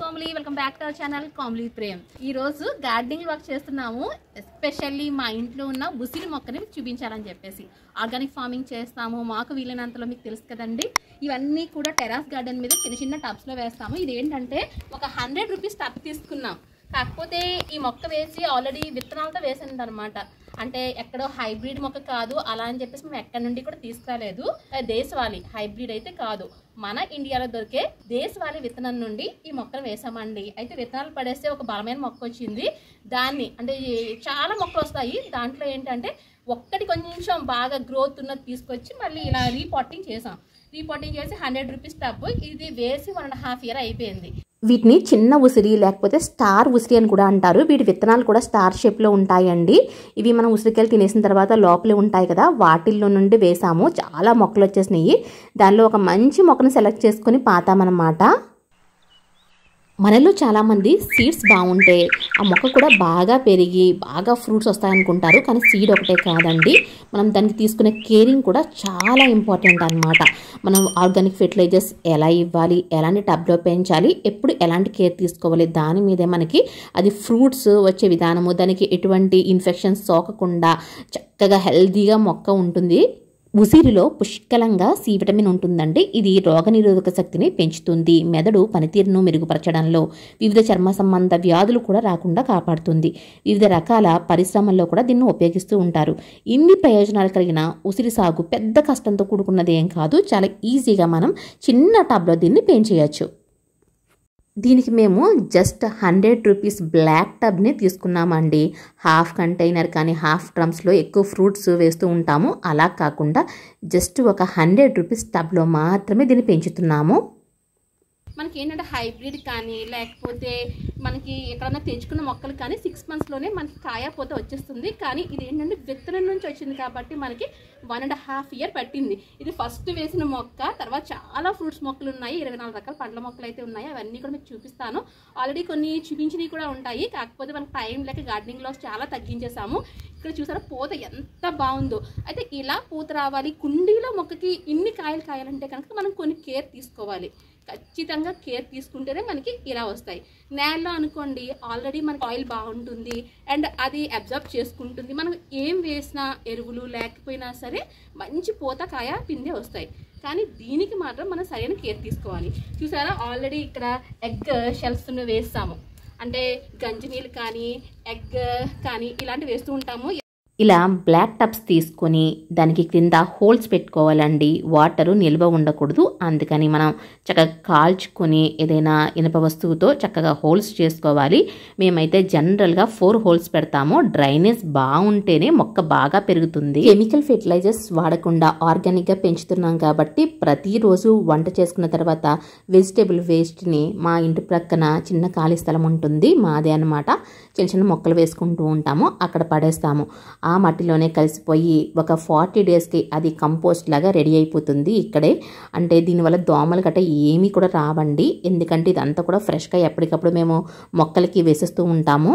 Komali welcome back to our channel Komali Prem. ఈ రోజు gardening work చేస్తున్నాము. ఎస్పెషల్లీ మా ఇంట్లో ఉన్న ఉసిరి మొక్కని చూపించాలని చెప్పేసి ఆర్గానిక్ ఫార్మింగ్ చేస్తాము. మాకు వీలైనంతలో మీకు తెలుసు కదండి. ఇవన్నీ కూడా టెరాస్ గార్డెన్ మీద చిన్న చిన్న టబ్స్లో వేస్తాము. ఇది ఏంటంటే ఒక 100 రూపీస్ టబ్ తీసుకున్నాం. కాకపోతే ఈ మొక్క వేసి ఆల్రెడీ విత్తనాలతో వేసింది అనమాట. అంటే ఎక్కడో హైబ్రిడ్ మొక్క కాదు అలా అని చెప్పేసి మేము ఎక్కడి నుండి కూడా తీసుకురాలేదు. దేశవాళీ హైబ్రిడ్ అయితే కాదు, మన ఇండియాలో దొరికే దేశవాళీ విత్తనం నుండి ఈ మొక్కను వేసామండి. అయితే విత్తనాలు పడేస్తే ఒక బలమైన మొక్క వచ్చింది. దాన్ని అంటే చాలా మొక్కలు వస్తాయి. దాంట్లో ఏంటంటే ఒక్కటి కొంచెం బాగా గ్రోత్ ఉన్నది తీసుకొచ్చి మళ్ళీ ఇలా రీపాటింగ్ చేసాం. రీపాటింగ్ చేసి 100 రూపీస్ టబ్ ఇది వేసి 1.5 year అయిపోయింది. వీటిని చిన్న ఉసిరి లేకపోతే స్టార్ ఉసిరి అని కూడా అంటారు. వీటి విత్తనాలు కూడా స్టార్ షేప్లో ఉంటాయండి. ఇవి మనం ఉసిరికాయలు తినేసిన తర్వాత లోపలే ఉంటాయి కదా, వాటిల్లో నుండి వేసాము. చాలా మొక్కలు వచ్చేసినాయి. దానిలో ఒక మంచి మొక్కను సెలెక్ట్ చేసుకుని పాతామన్నమాట. మనలో చాలామంది సీడ్స్ బాగుంటే ఆ మొక్క కూడా బాగా పెరిగి బాగా ఫ్రూట్స్ వస్తాయనుకుంటారు. కానీ సీడ్ ఒకటే కాదండి, మనం దానికి తీసుకునే కేరింగ్ కూడా చాలా ఇంపార్టెంట్ అనమాట. మనం ఆర్గానిక్ ఫెర్టిలైజర్స్ ఎలా ఇవ్వాలి, ఎలాంటి టబ్లో పెంచాలి, ఎప్పుడు ఎలాంటి కేర్ తీసుకోవాలి, దాని మీదే మనకి అది ఫ్రూట్స్ వచ్చే విధానము, దానికి ఎటువంటి ఇన్ఫెక్షన్స్ సోకకుండా చక్కగా హెల్తీగా మొక్క ఉంటుంది. ఉసిరిలో పుష్కలంగా సి విటమిన్ ఉంటుందండి. ఇది రోగనిరోధక శక్తిని పెంచుతుంది. మెదడు పనితీరును మెరుగుపరచడంలో, వివిధ చర్మ సంబంధ వ్యాధులు కూడా రాకుండా కాపాడుతుంది. వివిధ రకాల పరిశ్రమల్లో కూడా దీన్ని ఉపయోగిస్తూ ఉంటారు. ఇన్ని ప్రయోజనాలు కలిగిన ఉసిరి సాగు పెద్ద కష్టంతో కూడుకున్నది ఏం కాదు. చాలా ఈజీగా మనం చిన్న టబ్లో దీన్ని పెంచేయచ్చు. దీనికి మేము జస్ట్ 100 రూపీస్ బ్లాక్ టబ్ని తీసుకున్నామండి. హాఫ్ కంటైనర్ కానీ హాఫ్ డ్రమ్స్లో ఎక్కువ ఫ్రూట్స్ వేస్తూ ఉంటాము. అలా కాకుండా జస్ట్ ఒక 100 రూపీస్ టబ్లో మాత్రమే దీన్ని పెంచుతున్నాము. మనకి ఏంటంటే హైబ్రిడ్ కానీ లేకపోతే మనకి ఎక్కడన్నా తెచ్చుకున్న మొక్కలు కానీ 6 monthsలోనే మనకి కాయపోతే వచ్చేస్తుంది. కానీ ఇది ఏంటంటే విత్తనం నుంచి వచ్చింది కాబట్టి మనకి 1.5 year పట్టింది. ఇది ఫస్ట్ వేసిన మొక్క. తర్వాత చాలా ఫ్రూట్స్ మొక్కలు ఉన్నాయి, 24 రకాల పండ్ల మొక్కలు అయితే ఉన్నాయి. అవన్నీ కూడా మీకు చూపిస్తాను. ఆల్రెడీ కొన్ని చూపించినవి కూడా ఉంటాయి. కాకపోతే మనకి టైం లేక గార్డెనింగ్ లాస్ చాలా తగ్గించేసాము. ఇక్కడ చూసారా పూత ఎంత బాగుందో. అయితే ఇలా పూత రావాలి, కుండీలో మొక్కకి ఇన్ని కాయలు కాయాలంటే కనుక మనం కొన్ని కేర్ తీసుకోవాలి. ఖచ్చితంగా కేర్ తీసుకుంటేనే మనకి ఇలా వస్తాయి. నేలలో అనుకోండి ఆల్రెడీ మనకి ఆయిల్ బాగుంటుంది అండ్ అది అబ్జర్బ్ చేసుకుంటుంది. మనం ఏం వేసినా ఎరువులు లేకపోయినా సరే మంచి పూత కాయ పిందే వస్తాయి. కానీ దీనికి మాత్రం మనం సరైన కేర్ తీసుకోవాలి. చూసారా ఆల్రెడీ ఇక్కడ ఎగ్ షెల్ఫ్స్ వేస్తాము. అంటే గంజినీళ్ళు కానీ ఎగ్ కానీ ఇలాంటివి వేస్తూ ఉంటాము. ఇలా బ్లాక్ టబ్స్ తీసుకొని దానికి క్రింద హోల్స్ పెట్టుకోవాలండి. వాటరు నిల్వ ఉండకూడదు. అందుకని మనం చక్కగా కాల్చుకొని ఏదైనా ఇనుప వస్తువుతో చక్కగా హోల్స్ చేసుకోవాలి. మేమైతే జనరల్గా 4 హోల్స్ పెడతాము. డ్రైనేజ్ బాగుంటేనే మొక్క బాగా పెరుగుతుంది. కెమికల్ ఫెర్టిలైజర్స్ వాడకుండా ఆర్గానిక్గా పెంచుతున్నాం కాబట్టి ప్రతిరోజు వంట చేసుకున్న తర్వాత వెజిటేబుల్ వేస్ట్ని మా ఇంటి ప్రక్కన చిన్న ఖాళీ స్థలం ఉంటుంది, మాదే అనమాట. చిన్న చిన్న మొక్కలు వేసుకుంటూ ఉంటాము, అక్కడ పడేస్తాము. ఆ మట్టిలోనే కలిసిపోయి ఒక 40 daysకి అది కంపోస్ట్ లాగా రెడీ అయిపోతుంది ఇక్కడే. అంటే దీనివల్ల దోమలు గట్రా ఏమీ కూడా రావండి. ఎందుకంటే ఇదంతా కూడా ఫ్రెష్గా ఎప్పటికప్పుడు మేము మొక్కలకి వేసేస్తూ ఉంటాము.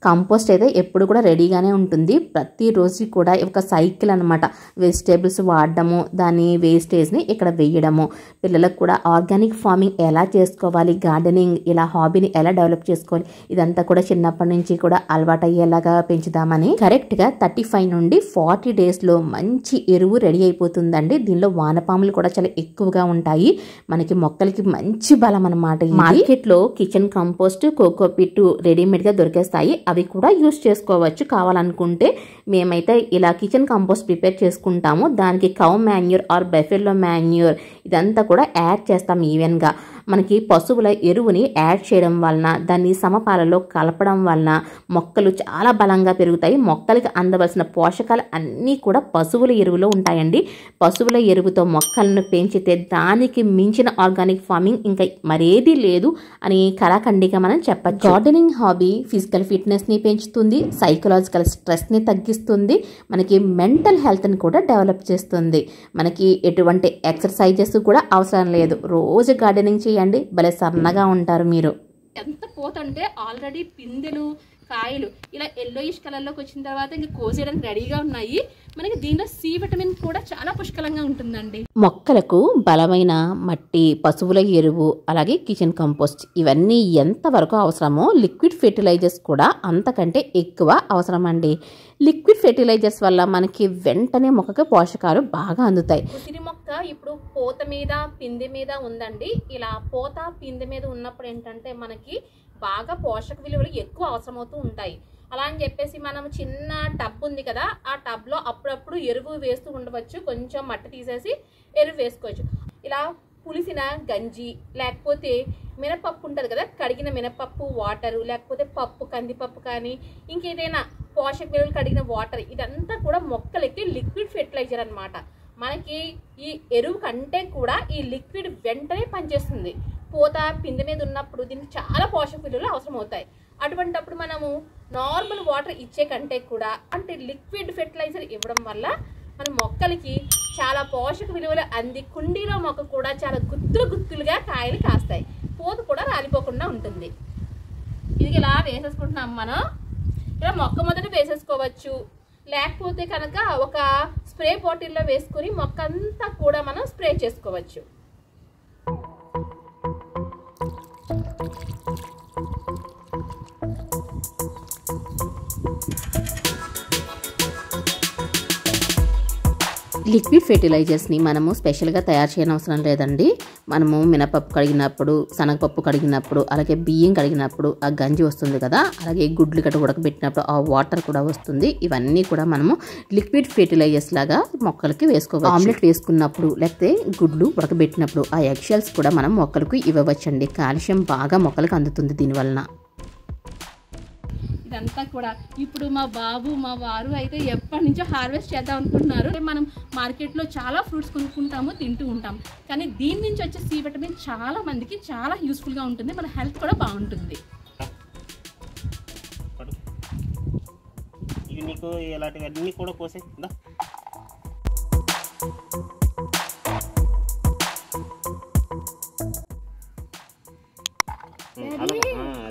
కంపోస్ట్ అయితే ఎప్పుడు కూడా రెడీగానే ఉంటుంది. ప్రతిరోజు కూడా ఒక సైకిల్ అనమాట. వెజిటేబుల్స్ వాడడము, దాని వేస్టేజ్ని ఇక్కడ వేయడము. పిల్లలకు కూడా ఆర్గానిక్ ఫార్మింగ్ ఎలా చేసుకోవాలి, గార్డెనింగ్ ఇలా హాబీని ఎలా డెవలప్ చేసుకోవాలి, ఇదంతా కూడా చిన్నప్పటి నుంచి కూడా అలవాటు అయ్యేలాగా పెంచుదామని కరెక్ట్గా 35 నుండి 40 daysలో మంచి ఎరువు రెడీ అయిపోతుందండి. దీనిలో వానపాములు కూడా చాలా ఎక్కువగా ఉంటాయి. మనకి మొక్కలకి మంచి బలం అనమాట. మార్కెట్లో కిచెన్ కంపోస్ట్, కోకోపిట్ రెడీమేడ్గా దొరికేస్తాయి. అవి కూడా యూస్ చేసుకోవచ్చు కావాలనుకుంటే. మేమైతే ఇలా కిచెన్ కంపోస్ట్ ప్రిపేర్ చేసుకుంటాము. దానికి కౌ మాన్యూర్ ఆర్ బెఫెల్లో మాన్యూర్ ఇదంతా కూడా యాడ్ చేస్తాం. ఈవెన్గా మనకి పశువుల ఎరువుని యాడ్ చేయడం వలన, దాన్ని సమపాలలో కలపడం వలన మొక్కలు చాలా బలంగా పెరుగుతాయి. మొక్కలకి అందవలసిన పోషకాలు అన్నీ కూడా పశువుల ఎరువులో ఉంటాయండి. పశువుల ఎరువుతో మొక్కలను పెంచితే దానికి మించిన ఆర్గానిక్ ఫార్మింగ్ ఇంకా మరేది లేదు అని కళాఖండిగా మనం చెప్పచ్చు. గార్డెనింగ్ హాబీ ఫిజికల్ ఫిట్నెస్ని పెంచుతుంది, సైకలాజికల్ స్ట్రెస్ని తగ్గిస్తుంది, మనకి మెంటల్ హెల్త్ని కూడా డెవలప్ చేస్తుంది. మనకి ఎటువంటి ఎక్సర్సైజెస్ కూడా అవసరం లేదు. రోజు గార్డెనింగ్ చేయండి, భలే సన్నగా ఉంటారు మీరు. ఎంత పోతంటే ఆల్రెడీ పిందెలు కాయలు ఇలా ఎల్లోయిష్ కలర్లోకి వచ్చిన తర్వాత ఇంకా కోసేయడానికి రెడీగా ఉన్నాయి. మనకి దీనిలో సి విటమిన్ కూడా చాలా పుష్కలంగా ఉంటుందండి. మొక్కలకు బలమైన మట్టి, పశువుల ఎరువు, అలాగే కిచెన్ కంపోస్ట్ ఇవన్నీ ఎంతవరకు అవసరమో లిక్విడ్ ఫెర్టిలైజర్స్ కూడా అంతకంటే ఎక్కువ అవసరం అండి. లిక్విడ్ ఫెర్టిలైజర్స్ వల్ల మనకి వెంటనే మొక్కకి పోషకాలు బాగా అందుతాయి. ఉసిరి మొక్క ఇప్పుడు పూత మీద పిందె మీద ఉందండి. ఇలా పూత పిందె మీద ఉన్నప్పుడు ఏంటంటే మనకి బాగా పోషక విలువలు ఎక్కువ అవసరమవుతూ ఉంటాయి. అలా అని చెప్పేసి మనం చిన్న టబ్ ఉంది కదా, ఆ టబ్లో అప్పుడప్పుడు ఎరువు వేస్తూ ఉండవచ్చు. కొంచెం మట్టి తీసేసి ఎరువు వేసుకోవచ్చు. ఇలా పులిసిన గంజి, లేకపోతే మినపప్పు ఉంటుంది కదా, కడిగిన మినపప్పు వాటరు, లేకపోతే పప్పు కందిపప్పు కానీ ఇంకేదైనా పోషక విలువలు కడిగిన వాటర్, ఇదంతా కూడా మొక్కలకి లిక్విడ్ ఫెర్టిలైజర్ అన్నమాట. మనకి ఈ ఎరువు కంటే కూడా ఈ లిక్విడ్ వెంటనే పనిచేస్తుంది. పూత పిందె మీద ఉన్నప్పుడు దీనికి చాలా పోషక విలువలు అవసరం అవుతాయి. అటువంటప్పుడు మనము నార్మల్ వాటర్ ఇచ్చే కంటే కూడా అంటే లిక్విడ్ ఫెర్టిలైజర్ ఇవ్వడం వల్ల మన మొక్కలకి చాలా పోషక విలువలు అంది కుండీలో మొక్క కూడా చాలా గుత్తులుగా కాయలు కాస్తాయి. పూత కూడా రాలిపోకుండా ఉంటుంది. ఇది ఇలా వేసేసుకుంటున్నాం మనం. ఇలా మొక్క మొదట వేసేసుకోవచ్చు, లేకపోతే కనుక ఒక స్ప్రే బాటిల్లో వేసుకొని మొక్క అంతా కూడా మనం స్ప్రే చేసుకోవచ్చు. లిక్విడ్ ఫెర్టిలైజర్స్ని మనము స్పెషల్గా తయారు చేయని అవసరం లేదండి. మనము మినపప్పు కడిగినప్పుడు, శనగపప్పు కడిగినప్పుడు, అలాగే బియ్యం కడిగినప్పుడు ఆ గంజి వస్తుంది కదా, అలాగే గుడ్లు గట్ట ఉడకబెట్టినప్పుడు ఆ వాటర్ కూడా వస్తుంది. ఇవన్నీ కూడా మనము లిక్విడ్ ఫెర్టిలైజర్స్ లాగా మొక్కలకి వేసుకోవచ్చు. ఆమ్లెట్ వేసుకున్నప్పుడు, లేకపోతే గుడ్లు ఉడకబెట్టినప్పుడు ఆ ఎగ్ షెల్స్ కూడా మనం మొక్కలకు ఇవ్వవచ్చండి. కాల్షియం బాగా మొక్కలకు అందుతుంది దీనివలన. ఇదంతా కూడా ఇప్పుడు మా బాబు మా వారు అయితే ఎప్పటి నుంచో హార్వెస్ట్ చేద్దాం అనుకుంటున్నారు. మనం మార్కెట్లో చాలా ఫ్రూట్స్ కొనుక్కుంటాము, తింటూ ఉంటాం. కానీ దీని నుంచి వచ్చే సి విటమిన్ చాలా మందికి చాలా యూస్ఫుల్గా ఉంటుంది. మన హెల్త్ కూడా బాగుంటుంది. ఇవి నీకు ఇలాంటివన్నీ కూడా కోసే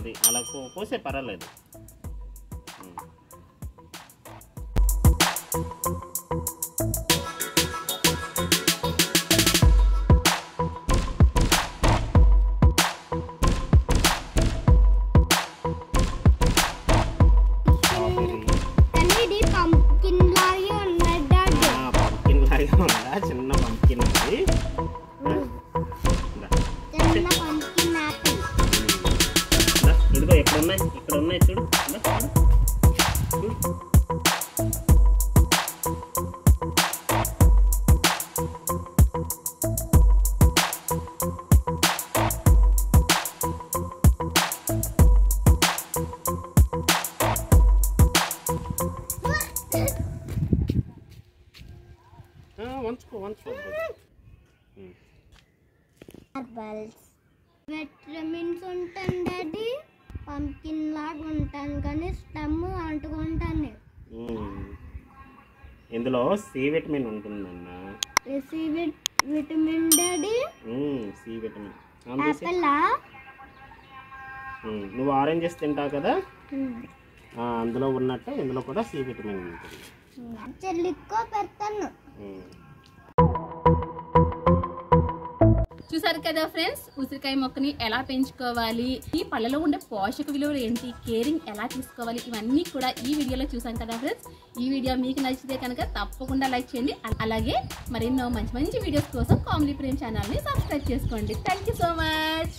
అది అలా కోసే పర్వాలేదు. చిన్న పంకిన్ ఉంది. ఇదిగో ఇక్కడ ఉన్నాయి చూడు. వంచుకో విటమిన్స్ ఉంటుంది, పంకిన్ లాగా ఉంటాను కానీ స్టమ్ అంటుకుంటాను. ఇందులో సి విటమిన్ ఉంటుందన్న. C vitamin daddy, C vitamin. నువ్వు ఆరెంజెస్ తింటావు కదా, అందులో ఉన్నట్టు ఇందులో కూడా సి విటమిన్ ఉంటుంది. చెల్లికో పెడతాను. చూసారు కదా ఫ్రెండ్స్, ఉసిరికాయ మొక్కని ఎలా పెంచుకోవాలి, ఈ పళ్ళలో ఉండే పోషక విలువలు ఏంటి, కేరింగ్ ఎలా తీసుకోవాలి, ఇవన్నీ కూడా ఈ వీడియోలో చూసాం కదా ఫ్రెండ్స్. ఈ వీడియో మీకు నచ్చితే కనుక తప్పకుండా లైక్ చేయండి. అలాగే మరెన్నో మంచి మంచి వీడియోస్ కోసం కామ్లీ ప్రేమ్ ఛానల్ని సబ్స్క్రైబ్ చేసుకోండి. Thank you so much.